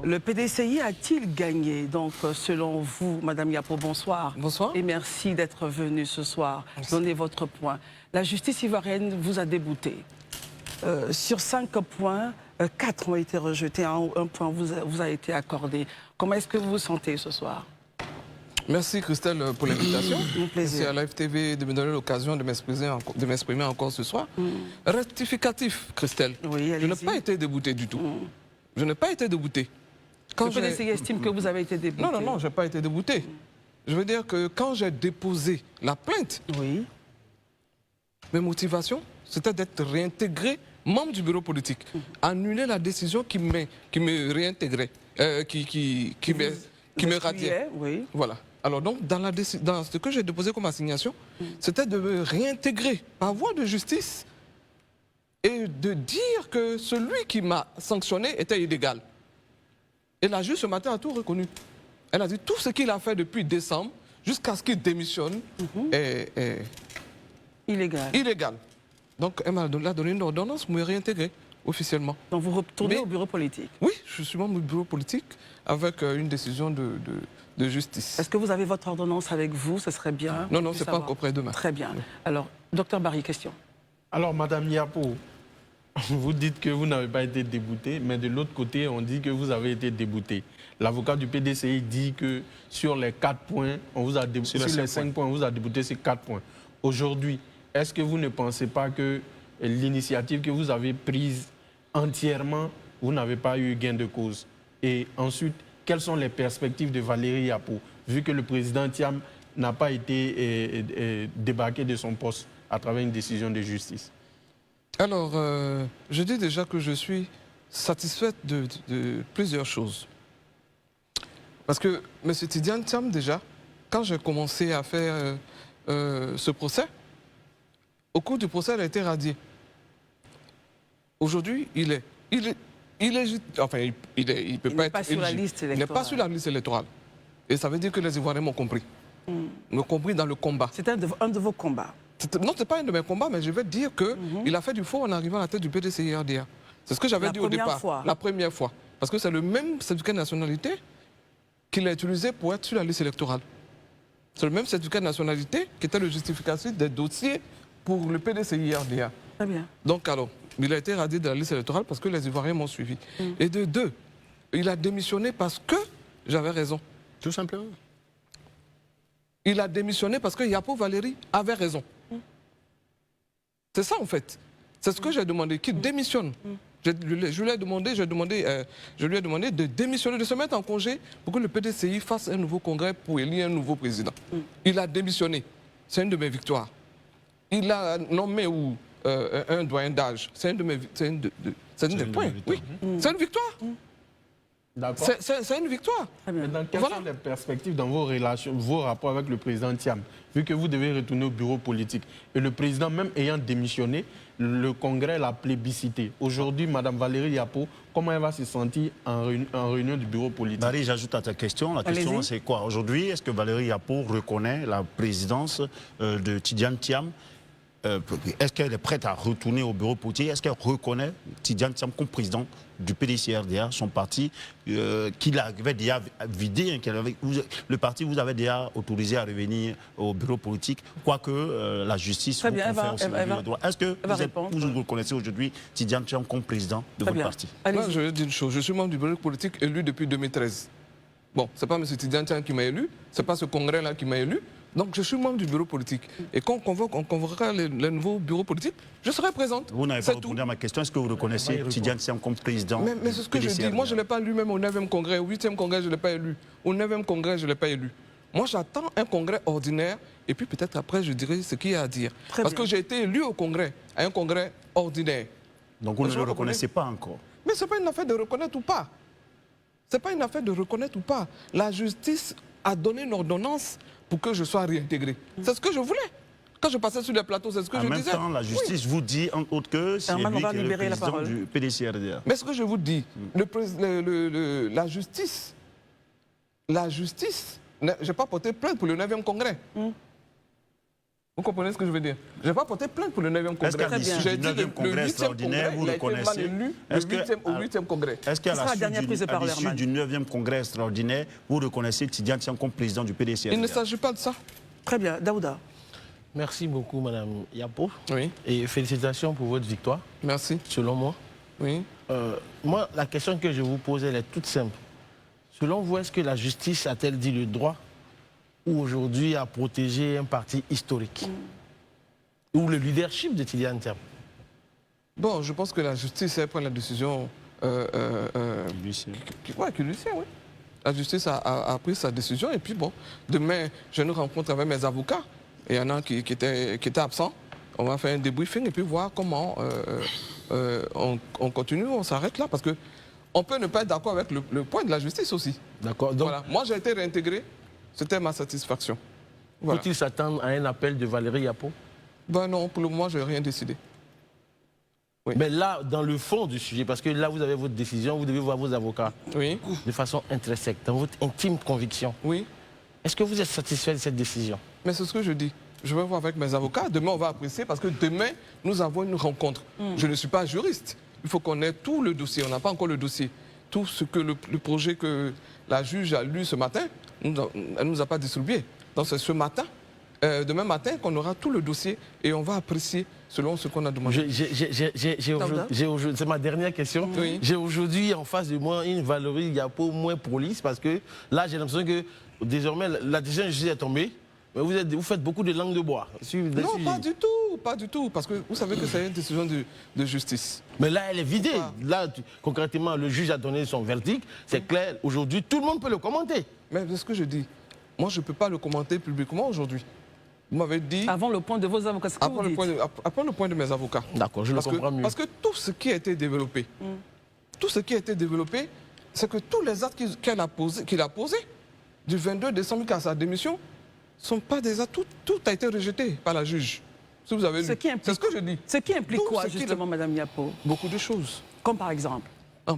Le PDCI a-t-il gagné? Donc, selon vous, Madame Yapo, bonsoir. Bonsoir. Et merci d'être venue ce soir. Donnez votre point. La justice ivoirienne vous a débouté. Sur 5 points, 4 ont été rejetés, un point vous a été accordé. Comment est-ce que vous vous sentez ce soir? Merci Christelle pour l'invitation. Merci à l'AFTV de me donner l'occasion de m'exprimer encore ce soir. Rectificatif, Christelle. Oui, je n'ai pas été débouté du tout. Je n'ai pas été débouté. Le PDCI estime que vous avez été débouté. Non, je n'ai pas été débouté. Je veux dire que quand j'ai déposé la plainte, mes motivations, c'était d'être réintégré membre du bureau politique. Annuler la décision qui me réintégrait, qui me radiait. Voilà. Alors donc, dans ce que j'ai déposé comme assignation, c'était de me réintégrer par voie de justice et de dire que celui qui m'a sanctionné était illégal. Et la juge ce matin a tout reconnu. Elle a dit tout ce qu'il a fait depuis décembre jusqu'à ce qu'il démissionne est illégal. Donc elle m'a donné une ordonnance pour me réintégrer officiellement. Donc vous retournez au bureau politique? Oui, je suis membre du bureau politique avec une décision de justice. Est-ce que vous avez votre ordonnance avec vous? Ce serait bien. Non, c'est pas encore près demain. Très bien. Alors, docteur Barry, question. Alors, Madame Yapo, vous dites que vous n'avez pas été débouté, mais de l'autre côté, on dit que vous avez été débouté. L'avocat du PDCI dit que sur les 4 points, on vous a débouté, sur les 5 points, on vous a débouté ces 4 points. Aujourd'hui, est-ce que vous ne pensez pas que l'initiative que vous avez prise entièrement, vous n'avez pas eu gain de cause? Et ensuite, quelles sont les perspectives de Valérie Yapo, vu que le président Thiam n'a pas été débarqué de son poste à travers une décision de justice? Alors, je dis déjà que je suis satisfaite de plusieurs choses. Parce que M. Tidjane Thiam, déjà, quand j'ai commencé à faire ce procès, au cours du procès, il a été radié. Aujourd'hui, il n'est pas sur la liste électorale. Il n'est pas sur la liste électorale. Et ça veut dire que les Ivoiriens m'ont compris. M'ont compris dans le combat. C'est un de vos combats. Non, ce n'est pas un de mes combats, mais je vais dire qu'il a fait du faux en arrivant à la tête du PDCI-RDA. C'est ce que j'avais dit au départ. La première fois. Parce que c'est le même certificat de nationalité qu'il a utilisé pour être sur la liste électorale. C'est le même certificat de nationalité qui était le justificatif des dossiers pour le PDCI-RDA. Très bien. Donc alors, il a été radié de la liste électorale parce que les Ivoiriens m'ont suivi. Et de deux, il a démissionné parce que j'avais raison. Tout simplement. Il a démissionné parce que Yapo Valérie avait raison. C'est ça en fait. C'est ce que j'ai demandé, qu'il démissionne. Je lui ai demandé de démissionner, de se mettre en congé pour que le PDCI fasse un nouveau congrès pour élire un nouveau président. Il a démissionné. C'est une de mes victoires. Il a nommé un doyen d'âge. C'est une de mes points. Oui. C'est une victoire. C'est une victoire. Maintenant, quelles sont les perspectives dans vos relations, vos rapports avec le président Thiam, vu que vous devez retourner au bureau politique? Et le président, même ayant démissionné, le Congrès l'a plébiscité. Aujourd'hui, Mme Valérie Yapo, comment elle va se sentir en réunion du bureau politique? Marie, j'ajoute à ta question. La question, c'est quoi? Aujourd'hui, est-ce que Valérie Yapo reconnaît la présidence de Tidjane Thiam? Est-ce qu'elle est prête à retourner au bureau politique? Est-ce qu'elle reconnaît Tidjane Thiam comme président du PDCI-RDA, son parti, qu'il avait déjà vidé, le parti vous avait déjà autorisé à revenir au bureau politique, quoique la justice vous confère aussi le droit. Est-ce que vous reconnaissez aujourd'hui Tidjane Thiam comme président de votre parti? Moi, je vais dire une chose. Je suis membre du bureau politique élu depuis 2013. Bon, ce n'est pas M. Tidjane Thiam qui m'a élu, ce n'est pas ce congrès-là qui m'a élu. Donc je suis membre du bureau politique. Et quand on convoquera les nouveaux bureaux politiques, je serai présente. Vous n'avez pas répondu à ma question. Est-ce que vous reconnaissez Tidjane Thiam comme président? Mais c'est ce que je dis. Moi, je ne l'ai pas élu même au 9e congrès. Au 8e congrès, je ne l'ai pas élu. Au 9e congrès, je ne l'ai pas élu. Moi, j'attends un congrès ordinaire. Et puis peut-être après, je dirai ce qu'il y a à dire. Parce que j'ai été élu au congrès, à un congrès ordinaire. Donc vous ne le reconnaissez pas encore? Mais ce n'est pas une affaire de reconnaître ou pas. Ce n'est pas une affaire de reconnaître ou pas. La justice a donné une ordonnance pour que je sois réintégré. C'est ce que je voulais. Quand je passais sur les plateaux, c'est ce que je disais. En même temps, la justice vous dit, entre autres, que c'est lui qui est le président du PDCI-RDA. Mais ce que je vous dis, la justice, je n'ai pas porté plainte pour le 9e congrès. Vous comprenez ce que je veux dire? Je n'ai pas porté plainte pour le 9e congrès. Est-ce qu'à l'issue du 9e congrès extraordinaire, vous reconnaissez... Au 8e congrès. Est-ce qu'à l'issue du 9e congrès extraordinaire, vous reconnaissez Tidiane Thiam comme président du PDC? Il ne s'agit pas de ça. Très bien. Daouda. Merci beaucoup, Madame Yapo. Oui. Et félicitations pour votre victoire. Merci. Selon moi. Oui. Moi, la question que je vous pose, elle est toute simple. Selon vous, est-ce que la justice a-t-elle dit le droit ou aujourd'hui à protéger un parti historique ou le leadership de Tidiane Thiam? Bon, je pense que la justice elle prend la décision qui lui sert, oui. La justice a pris sa décision et puis bon, demain, je nous rencontre avec mes avocats. Il y en a qui étaient absents. On va faire un débriefing et puis voir comment on continue, on s'arrête là. Parce qu'on peut ne pas être d'accord avec le point de la justice aussi. D'accord. Donc, voilà. Moi, j'ai été réintégré. C'était ma satisfaction. Voilà. Faut-il s'attendre à un appel de Valérie Yapo? Ben non, pour le moment, je n'ai rien décidé. Oui. Mais là, dans le fond du sujet, parce que là, vous avez votre décision, vous devez voir vos avocats. Oui. De façon intrinsèque, dans votre intime conviction. Oui. Est-ce que vous êtes satisfait de cette décision? Mais c'est ce que je dis. Je vais voir avec mes avocats. Demain, on va apprécier parce que demain, nous avons une rencontre. Je ne suis pas juriste. Il faut qu'on ait tout le dossier. On n'a pas encore le dossier. Tout ce que le projet que la juge a lu ce matin, elle ne nous a pas distribué. Donc c'est ce matin, demain matin, qu'on aura tout le dossier et on va apprécier selon ce qu'on a demandé. C'est ma dernière question. Oui. J'ai aujourd'hui en face de moi une Valérie Yapo moins police parce que là, j'ai l'impression que désormais, la décision de justice est tombée. Mais vous faites beaucoup de langue de bois. Non, pas du tout, pas du tout. Parce que vous savez que c'est une décision de justice. Mais là, elle est vidée. Là, concrètement, le juge a donné son verdict. C'est clair. Aujourd'hui, tout le monde peut le commenter. Mais c'est ce que je dis. Moi, je ne peux pas le commenter publiquement aujourd'hui. Vous m'avez dit... Avant le point de vos avocats, c'est ce que vous dites. Après le point de mes avocats. D'accord, je le comprends mieux. Parce que tout ce qui a été développé, c'est que tous les actes qu'il a posés, du 22 décembre jusqu'à sa démission, sont pas des actes, tout a été rejeté par la juge. Si vous avez lu. C'est ce que je dis. Ce qui implique quoi, justement, Madame Yapo? Beaucoup de choses. Comme par exemple?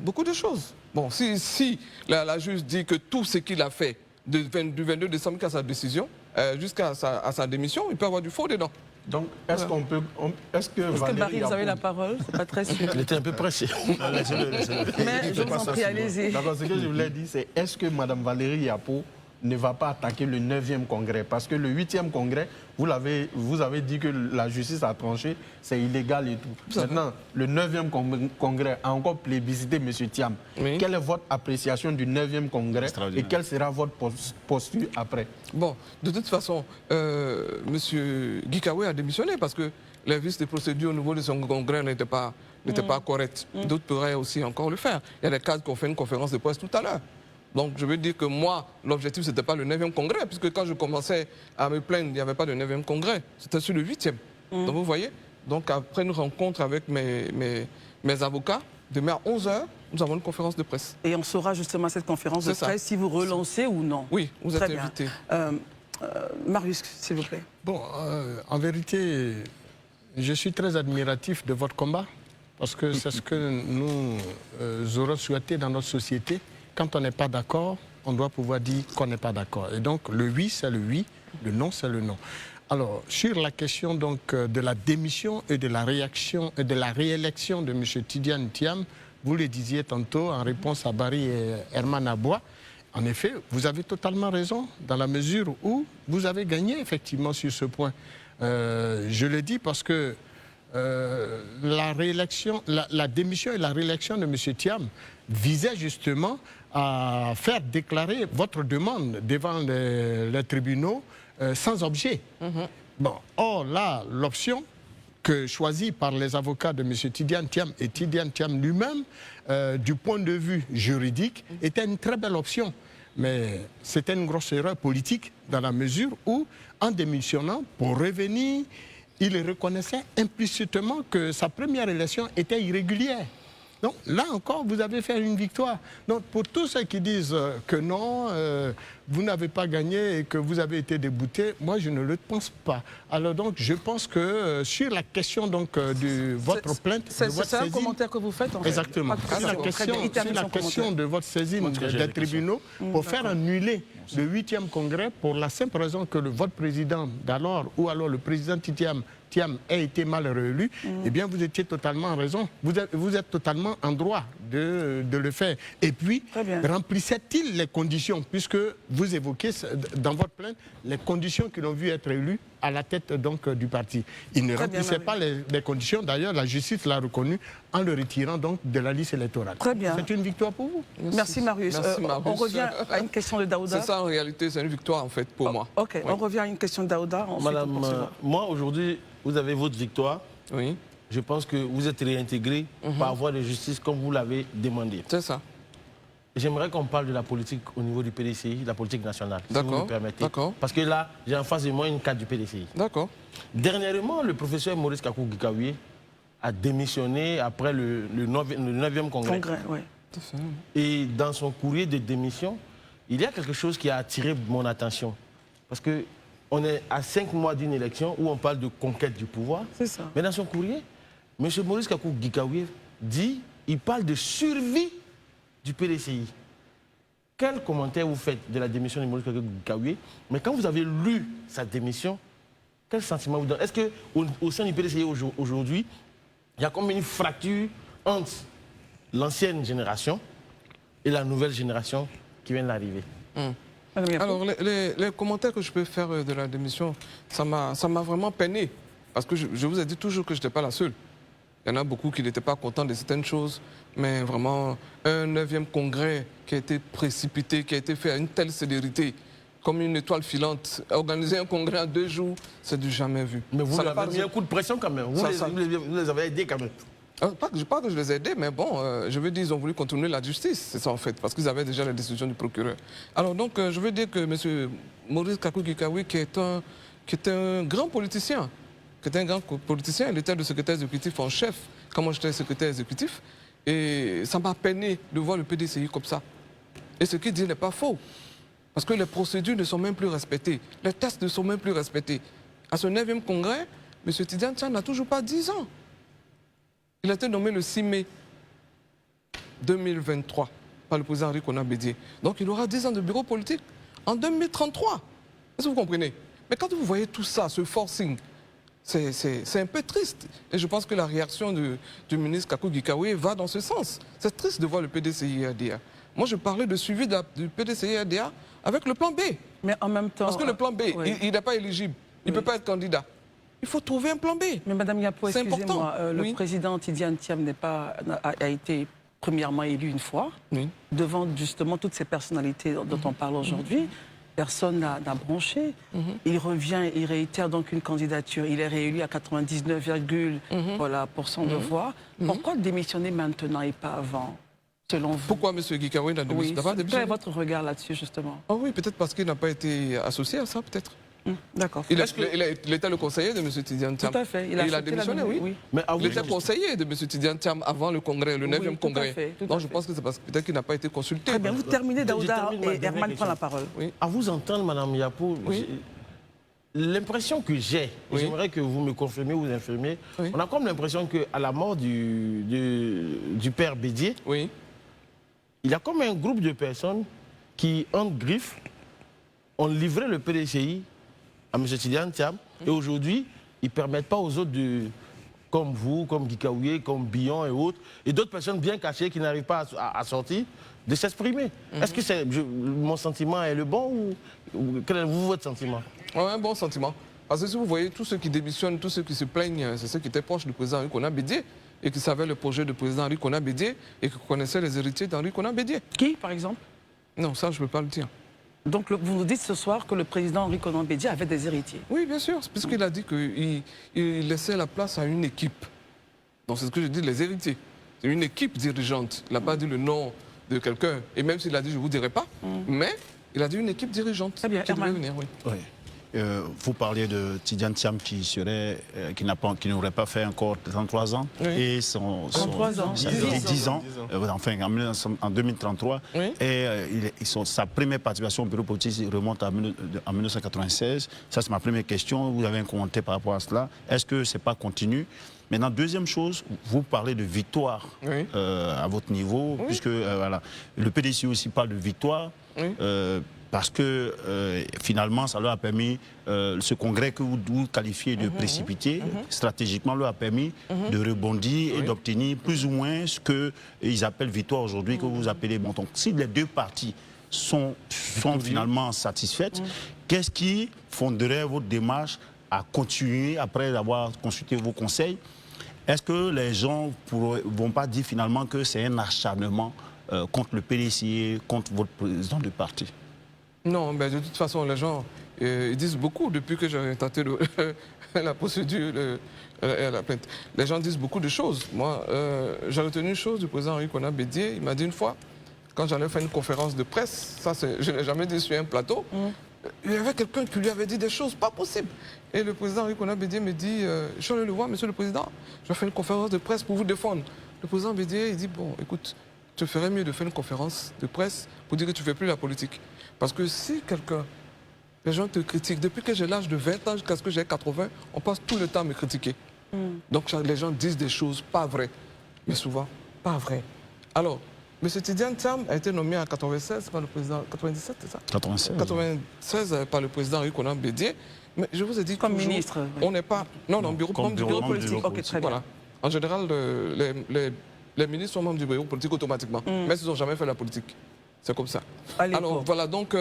Beaucoup de choses. Bon, si la juge dit que tout ce qu'il a fait du 22 décembre jusqu'à sa décision, jusqu'à sa démission, il peut avoir du faux dedans. Donc, est-ce qu'on peut... Est-ce que Barry, vous avez la parole? C'est pas très sûr. Il était un peu pressé. Mais je vous en prie, allez-y. D'accord, ce que je voulais dire, c'est est-ce que Mme Valérie Yapo ne va pas attaquer le 9e congrès? Parce que le 8e congrès, vous avez dit que la justice a tranché, c'est illégal et tout. Maintenant, le 9e congrès a encore plébiscité M. Thiam. Oui. Quelle est votre appréciation du 9e congrès et quelle sera votre posture après? Bon, de toute façon, M. Guikawe a démissionné parce que les vices de procédure au niveau de son congrès n'étaient pas corrects. D'autres pourraient aussi encore le faire. Il y a des cas qui ont fait une conférence de presse tout à l'heure. Donc je veux dire que moi, l'objectif, ce n'était pas le 9e congrès, puisque quand je commençais à me plaindre, il n'y avait pas de 9e congrès. C'était sur le 8e. Donc vous voyez, donc après une rencontre avec mes avocats, demain à 11h, nous avons une conférence de presse. Et on saura justement cette conférence de presse si vous relancez ou non. Oui, vous êtes invité. Marius, s'il vous plaît. Bon, en vérité, je suis très admiratif de votre combat, parce que c'est ce que nous aurons souhaité dans notre société. Quand on n'est pas d'accord, on doit pouvoir dire qu'on n'est pas d'accord. Et donc, le oui, c'est le oui, le non, c'est le non. Alors, sur la question donc, de la démission et de la réaction et de la réélection de M. Tidiane Thiam, vous le disiez tantôt en réponse à Barry et Herman Aboua, en effet, vous avez totalement raison dans la mesure où vous avez gagné effectivement sur ce point. Je le dis parce que la démission et la réélection de M. Thiam visait justement à faire déclarer votre demande devant les tribunaux sans objet. Bon, or là, l'option choisie par les avocats de M. Tidiane Thiam et Tidiane Thiam lui-même, du point de vue juridique, était une très belle option. Mais c'était une grosse erreur politique dans la mesure où, en démissionnant, pour revenir, il reconnaissait implicitement que sa première élection était irrégulière. Donc là encore, vous avez fait une victoire. Donc pour tous ceux qui disent que non, vous n'avez pas gagné et que vous avez été débouté, moi je ne le pense pas. Alors donc je pense que sur la question donc de votre plainte, de votre c'est un saisine, commentaire que vous faites en fait. exactement. Sur la question de votre saisine des tribunaux pour faire annuler le 8e congrès pour la simple raison que votre président d'alors ou alors le président Thiam a été mal réélu, eh bien vous étiez totalement en raison. Vous êtes totalement en droit de le faire. Et puis, remplissait-il les conditions, puisque vous évoquez dans votre plainte les conditions qui l'ont vu être élu à la tête donc du parti. Il ne remplissait pas les conditions. D'ailleurs, la justice l'a reconnu en le retirant donc de la liste électorale. Très bien. C'est une victoire pour vous. Merci Marius. On revient à une question de Daouda. C'est ça en réalité, c'est une victoire en fait pour moi. Ok, Oui. on revient à une question de Daouda. Madame, moi aujourd'hui, vous avez votre victoire. Oui, Je pense que vous êtes réintégré par voie de justice comme vous l'avez demandé. c'est ça. J'aimerais qu'on parle de la politique au niveau du PDCI, la politique nationale, si vous D'accord, me permettez. d'accord. Parce que là, j'ai en face de moi une carte du PDCI. D'accord. Dernièrement, le professeur Maurice Kakou-Gikaoué a démissionné après le 9e congrès. Oui. Et dans son courrier de démission, il y a quelque chose qui a attiré mon attention. Parce qu'on est à 5 mois d'une élection où on parle de conquête du pouvoir. C'est ça. Mais dans son courrier, M. Maurice Kakou-Gikaoué dit, il parle de survie du PDCI. Quel commentaire vous faites de la démission de Maurice Kakou-Gikaoué? Mais quand vous avez lu sa démission, quel sentiment vous donne? Est-ce qu'au sein du PDCI aujourd'hui, il y a comme une fracture entre l'ancienne génération et la nouvelle génération qui vient d'arriver? Alors, les commentaires que je peux faire de la démission, ça m'a vraiment peiné. Parce que je vous ai dit toujours que je n'étais pas la seule. Il y en a beaucoup qui n'étaient pas contents de certaines choses, mais vraiment, un 9e congrès qui a été précipité, qui a été fait à une telle célérité, comme une étoile filante, organiser un congrès en 2 jours, c'est du jamais vu. Mais vous Ça n'a avez pas mis un coup de pression quand même. Vous les avez aidés quand même. Pas que je les ai aidés, mais bon, je veux dire, ils ont voulu contourner la justice, c'est ça en fait, parce qu'ils avaient déjà la décision du procureur. Alors donc, je veux dire que M. Maurice Kakou-Gikaoué, qui est un grand politicien, il était le secrétaire exécutif en chef, quand moi j'étais secrétaire exécutif, et ça m'a peiné de voir le PDCI comme ça. Et ce qu'il dit n'est pas faux, parce que les procédures ne sont même plus respectées, les tests ne sont même plus respectés. À ce 9e congrès, M. Tidjane Thiam n'a toujours pas 10 ans. Il a été nommé le 6 mai 2023 par le président Henri Konan Bédié. Donc il aura 10 ans de bureau politique en 2033. Est-ce que vous comprenez? Mais quand vous voyez tout ça, ce forcing, c'est un peu triste. Et je pense que la réaction du ministre Kakou-Gikaoué va dans ce sens. C'est triste de voir le PDCI-RDA. Moi, je parlais de suivi du PDCI-RDA avec le plan B. Mais en même temps... Parce que le plan B, oui. il n'est pas éligible. Il ne peut pas être candidat. Il faut trouver un plan B. Mais Madame Yapo, excusez-moi, le Oui. président Tidjane Thiam a été premièrement élu une fois, devant justement toutes ces personnalités dont on parle aujourd'hui. Personne n'a bronché. Il revient, il réitère donc une candidature. Il est réélu à 99,% de voix. Pourquoi démissionner maintenant et pas avant, selon vous? Pourquoi M. Gikaoué n'a pas démissionné? Quel est votre regard là-dessus, justement? Oh oui, peut-être parce qu'il n'a pas été associé à ça, peut-être. D'accord. Il était le conseiller de M. Tidjane Thiam. Tout à fait. Il a démissionné, oui. Mais Il était conseiller de M. Tidjane Thiam avant le congrès, le 9e congrès. Donc je pense que c'est parce que peut-être qu'il n'a pas été consulté. Très bien, vous terminez, Daouda, termine ma et dernière Herman question. prend la parole. Oui. À vous entendre, Madame Yapo, l'impression que j'ai, j'aimerais que vous me confirmiez ou vous infirmiez, on a comme l'impression qu'à la mort du père Bédié, Oui. il y a comme un groupe de personnes qui, en griffe, ont livré le PDCI à M. Tidjane Thiam, et aujourd'hui, ils ne permettent pas aux autres, comme vous, comme Gikaoué, comme Billon et autres, et d'autres personnes bien cachées qui n'arrivent pas à sortir, de s'exprimer. Est-ce que mon sentiment est le bon ou quel est votre sentiment? Un bon sentiment. Parce que si vous voyez tous ceux qui démissionnent, tous ceux qui se plaignent, c'est ceux qui étaient proches du président Henri Konan Bédié et qui savaient le projet du président Henri Konan Bédié et qui connaissaient les héritiers d'Henri Konan Bédié. Qui, par exemple? Non, ça, je ne peux pas le dire. Donc, vous nous dites ce soir que le président Henri Konan Bédié avait des héritiers. Oui, bien sûr, puisqu'il a dit qu'il laissait la place à une équipe. Donc c'est ce que je dis, les héritiers. C'est une équipe dirigeante. Il n'a pas dit le nom de quelqu'un. Et même s'il a dit, je ne vous dirai pas, mais il a dit une équipe dirigeante. Très bien, qui devait Herman. venir, oui. Oui. vous parliez de Tidjane Thiam qui n'aurait pas fait encore 33 ans. Oui. Et 33 ans. 10 ans. Enfin, en 2033. Oui. Et sa première participation au bureau politique remonte en 1996. Ça, c'est ma première question. Vous avez un commentaire par rapport à cela. Est-ce que ce n'est pas continu? Maintenant, deuxième chose, vous parlez de victoire Oui. à votre niveau, Oui. puisque voilà, le PDC aussi parle de victoire, Oui. parce que finalement, ça leur a permis, ce congrès que vous qualifiez de précipité, stratégiquement leur a permis de rebondir et d'obtenir plus ou moins ce qu'ils appellent victoire aujourd'hui, que vous appelez bon. Donc, si les deux parties sont finalement satisfaites, qu'est-ce qui fonderait votre démarche à continuer après avoir consulté vos conseils? Est-ce que les gens ne vont pas dire finalement que c'est un acharnement contre le PDC, contre votre président de parti? Non, mais de toute façon, les gens ils disent beaucoup depuis que j'ai tenté la procédure, la plainte. Les gens disent beaucoup de choses. Moi, j'ai retenu une chose du président Henri Konan Bédié. Il m'a dit une fois, quand j'allais faire une conférence de presse, ça je ne l'ai jamais dit sur un plateau, il y avait quelqu'un qui lui avait dit des choses pas possibles. Et le président Henri Konan Bédié me dit, je suis allé le voir, monsieur le président, je vais faire une conférence de presse pour vous défendre. Le président Bédié, il dit, bon, écoute, tu ferais mieux de faire une conférence de presse pour dire que tu ne fais plus la politique. Parce que si les gens te critiquent, depuis que j'ai l'âge de 20 ans jusqu'à ce que j'ai 80, on passe tout le temps à me critiquer. Donc les gens disent des choses pas vraies, mais souvent pas vraies. Alors, M. Tidjane Thiam a été nommé en 96 par le président, 97, c'est ça? 96. 96 par le président Henri Konan Bédié. Mais je vous ai dit comme toujours, ministre. On n'est pas... Non, bureau politique. Ok, très bien. Voilà. En général, les ministres sont membres du bureau politique automatiquement, mais ils n'ont jamais fait la politique. C'est comme ça. Alors voilà, donc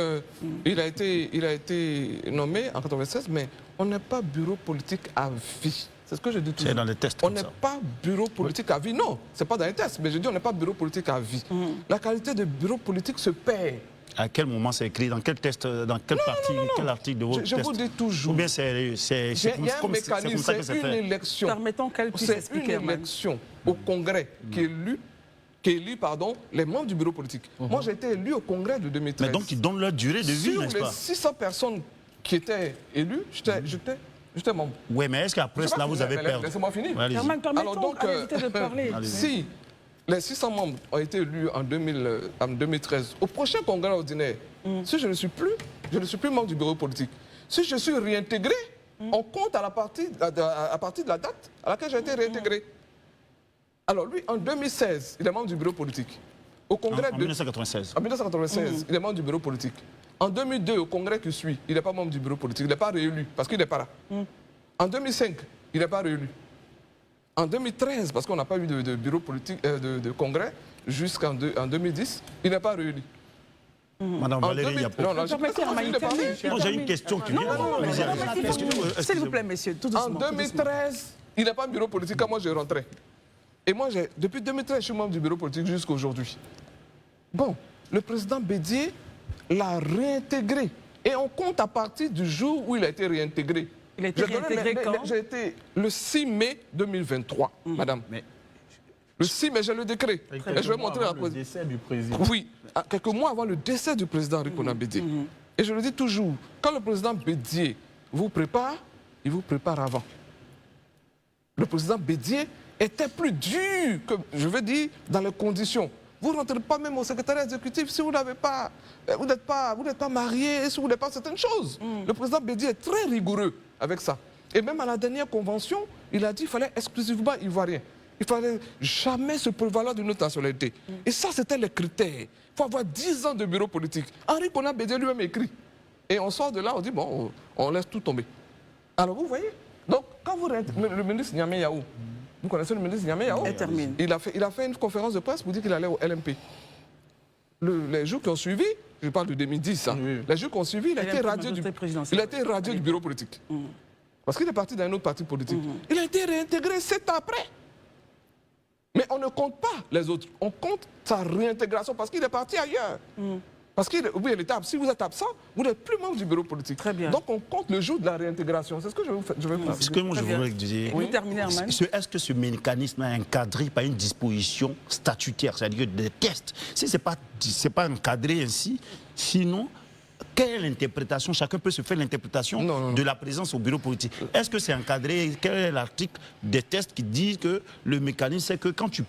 il a été nommé en 96, mais on n'est pas bureau politique à vie. C'est ce que je dis toujours. C'est dans les tests. On n'est pas bureau politique à vie. Non, ce n'est pas dans les tests, mais je dis on n'est pas bureau politique à vie. La qualité de bureau politique se perd. À quel moment c'est écrit? Dans quel test? Dans quelle partie? Quel article de votre test? Je vous dis toujours. Ou bien c'est il y a un mécanisme, c'est une élection. Permettons qu'elle puisse expliquer. C'est une élection au Congrès qui élit les membres du bureau politique. Moi, j'ai été élu au Congrès de 2013. Mais donc, ils donnent leur durée de vie, n'est-ce pas? Sur les 600 personnes qui étaient élues, j'étais membre. Oui, mais est-ce qu'après cela, vous avez perdu? Laissez-moi finir. Alors donc, de parler. Si les 600 membres ont été élus en 2013, au prochain Congrès ordinaire, si je ne suis plus membre du bureau politique, si je suis réintégré, on compte à partir de la date à laquelle j'ai été réintégré. Alors lui, en 2016, il est membre du bureau politique. Au congrès en 1996. En 1996, il est membre du bureau politique. En 2002, au congrès qui suit, il n'est pas membre du bureau politique. Il n'est pas réélu parce qu'il n'est pas là. En 2005, il n'est pas réélu. En 2013, parce qu'on n'a pas eu de bureau politique, de congrès, jusqu'en 2010, il n'est pas réélu. Madame Valérie Yapo. Moi, j'ai une question qui vient. S'il vous plaît, messieurs, tout doucement. En 2013, il n'est pas un bureau politique quand moi je rentrais. Et moi, depuis 2013, je suis membre du bureau politique jusqu'à aujourd'hui. Bon, le président Bédié l'a réintégré. Et on compte à partir du jour où il a été réintégré. Il a été réintégré quand? J'ai été le 6 mai 2023, madame. Mais... Le 6 mai, j'ai le décret. Et je vais montrer la le décès du président. Oui, quelques mois avant le décès du président Henri Konan Bédié. Et je le dis toujours, quand le président Bédié vous prépare, il vous prépare avant. Le président Bédié était plus dur que, je veux dire, dans les conditions. Vous ne rentrez pas même au secrétariat exécutif si vous n'avez pas, vous n'êtes pas marié, si vous n'avez pas certaines choses. Le président Bédié est très rigoureux avec ça. Et même à la dernière convention, il a dit qu'il fallait exclusivement ivoirien. Il ne fallait jamais se prévaloir d'une autre nationalité. Et ça, c'était les critères. Il faut avoir 10 ans de bureau politique. Henri Konan Bédié lui-même écrit. Et on sort de là, on dit, bon, on laisse tout tomber. Alors, vous voyez? Donc, quand vous le ministre Niamey Yahou, vous connaissez le ministre Niamey Yahou? Il a fait une conférence de presse pour dire qu'il allait au LMP. Les jours qui ont suivi, je parle de 2010, les jours qui ont suivi, il a été radié du bureau politique. Parce qu'il est parti d'un autre parti politique. Il a été réintégré 7 ans après. Mais on ne compte pas les autres. On compte sa réintégration parce qu'il est parti ailleurs. Parce qu'il est absent. Si vous êtes absent, vous n'êtes plus membre du bureau politique. Très bien. Donc on compte le jour de la réintégration. C'est ce que je vais vous faire. Ce que moi je voudrais dire, est-ce que ce mécanisme est encadré par une disposition statutaire, c'est-à-dire des tests? Si ce n'est pas encadré ainsi, sinon, quelle interprétation, chacun peut se faire l'interprétation de la présence au bureau politique. Est-ce que c'est encadré? Quel est l'article des tests qui dit que le mécanisme, c'est que quand tu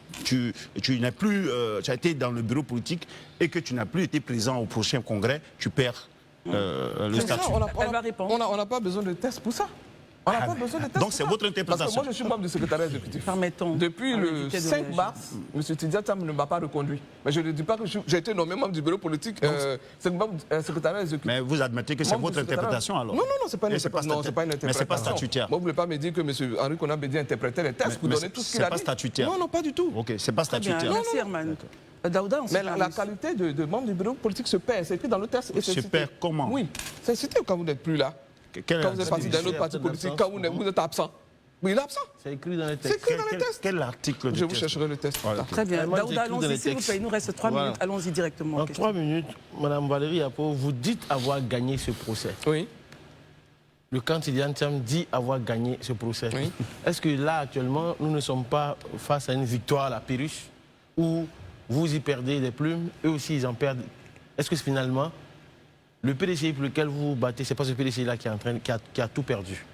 n'as plus, tu as été dans le bureau politique et que tu n'as plus été présent au prochain congrès, tu perds le statut. On n'a pas besoin de tests pour ça. On n'a pas besoin de tests. Donc c'est votre interprétation. Parce que moi, je suis membre du secrétariat exécutif. Depuis le 5 mars, M. Tidjane Thiam ne m'a pas reconduit. Mais je ne dis pas que j'ai été nommé membre du bureau politique, secrétariat exécutif. Mais vous admettez que c'est votre interprétation alors? Non, ce n'est pas une interprétation. Mais ce n'est pas statutaire. Moi, vous ne voulez pas me dire que M. Henri Konan Bédié interprétait les tests pour donner tout ce qu'il a dit. Ce n'est pas statutaire. Non, pas du tout. Ok, ce n'est pas statutaire. Merci Herman. Daouda, mais la qualité de membre du bureau politique se perd. C'est écrit dans le test. Se perd comment? Oui, c'est cité quand vous n'êtes plus là. Quand vous êtes parti d'un autre parti politique, quand vous êtes absent. Oui, il est absent. C'est écrit dans les textes. C'est écrit dans les tests. Quel article? Je vous chercherai le test. Très bien. Daouda, allons-y, s'il vous plaît. Il nous reste 3 minutes. Allons-y directement. En 3 minutes, Mme Valérie Yapo, vous dites avoir gagné ce procès. Oui. Le camp Tidjane Thiam dit avoir gagné ce procès. Oui. Est-ce que là, actuellement, nous ne sommes pas face à une victoire à la Pyrrhus où vous y perdez des plumes, eux aussi ils en perdent? Est-ce que finalement, le PDCI pour lequel vous vous battez, c'est pas ce PDCI-là qui a tout perdu?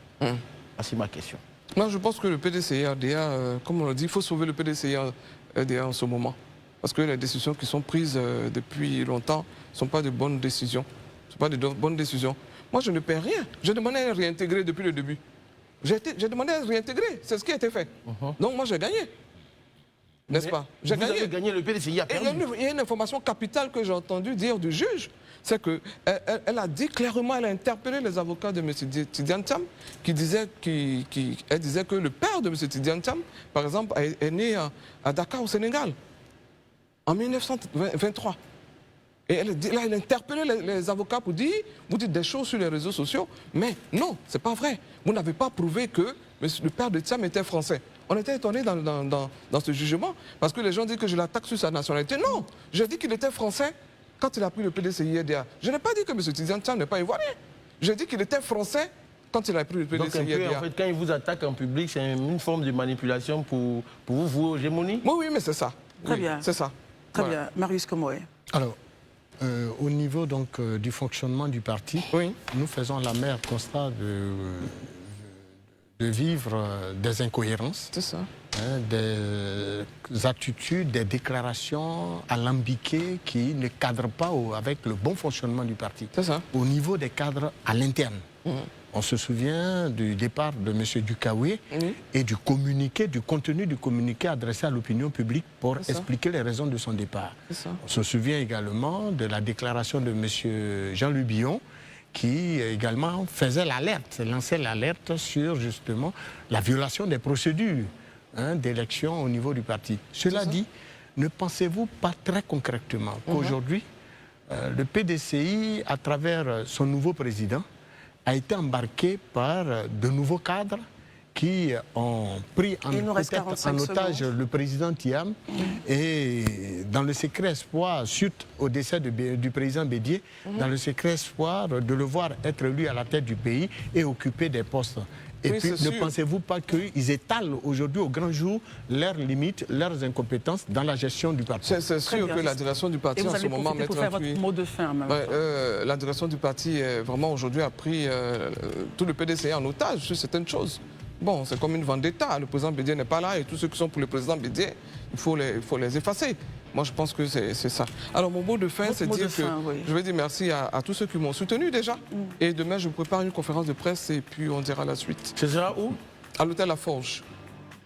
C'est ma question. Non, je pense que le PDCI RDA, comme on l'a dit, il faut sauver le PDCI RDA en ce moment. Parce que les décisions qui sont prises depuis longtemps ne sont pas de bonnes décisions. Ce ne sont pas de bonnes décisions. Moi, je ne perds rien. Je demandais à réintégrer depuis le début. J'ai demandé à réintégrer. C'est ce qui a été fait. Donc, moi, j'ai gagné. N'est-ce pas? J'ai gagné. Vous avez gagné, le PDCI a perdu. Il y a une information capitale que j'ai entendu dire du juge. C'est qu'elle a dit clairement, elle a interpellé les avocats de M. Tidjane Thiam, elle disait que le père de M. Tidjane Thiam, par exemple, est né à Dakar, au Sénégal, en 1923. Et elle a interpellé les avocats pour dire, vous dites des choses sur les réseaux sociaux, mais non, c'est pas vrai. Vous n'avez pas prouvé que le père de Thiam était français. On était étonnés dans ce jugement, parce que les gens disent que je l'attaque sur sa nationalité. Non, j'ai dit qu'il était français quand il a pris le PDCI-RDA. Je n'ai pas dit que M. Tidjane Thiam n'est pas ivoirien. J'ai dit qu'il était français quand il a pris le PDCI-RDA. Donc en fait, quand il vous attaque en public, c'est une forme de manipulation pour vous hégémonie? Oui, mais c'est ça. Très bien. C'est ça. Très bien. Marius Komoé. Alors, au niveau donc, du fonctionnement du parti, nous faisons l'amer constat de vivre des incohérences. C'est ça. Des attitudes, des déclarations alambiquées qui ne cadrent pas avec le bon fonctionnement du parti. C'est ça. Au niveau des cadres à l'interne. On se souvient du départ de M. Dukawe et du contenu du communiqué adressé à l'opinion publique pour expliquer les raisons de son départ. On se souvient également de la déclaration de M. Jean-Louis Billon qui également faisait l'alerte, lançait l'alerte sur justement la violation des procédures d'élection au niveau du parti. Cela dit, ne pensez-vous pas très concrètement qu'aujourd'hui, le PDCI, à travers son nouveau président, a été embarqué par de nouveaux cadres qui ont pris en otage le président Thiam et dans le secret espoir, suite au décès du président Bédié, dans le secret espoir de le voir être élu à la tête du pays et occuper des postes. Et puis, ne pensez-vous pas qu'ils étalent aujourd'hui au grand jour leurs limites, leurs incompétences dans la gestion du parti? C'est sûr que la direction du parti en ce moment... pour faire votre mot de fin. La direction du parti, vraiment, aujourd'hui, a pris tout le PDCI en otage sur certaines choses. Bon, c'est comme une vendetta. Le président Bédié n'est pas là et tous ceux qui sont pour le président Bédié, il faut les effacer. Moi, je pense que c'est ça. Alors, mon mot de fin, c'est dire que je vais dire merci à tous ceux qui m'ont soutenu déjà. Et demain, je prépare une conférence de presse et puis on dira la suite. Ce sera où? À l'hôtel La Forge.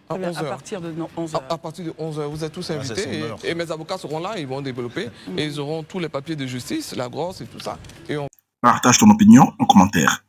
À 11h. À partir de 11h. À partir de 11h. Vous êtes tous invités et mes avocats seront là, ils vont développer et ils auront tous les papiers de justice, la grosse et tout ça. Et Partage ton opinion en commentaire.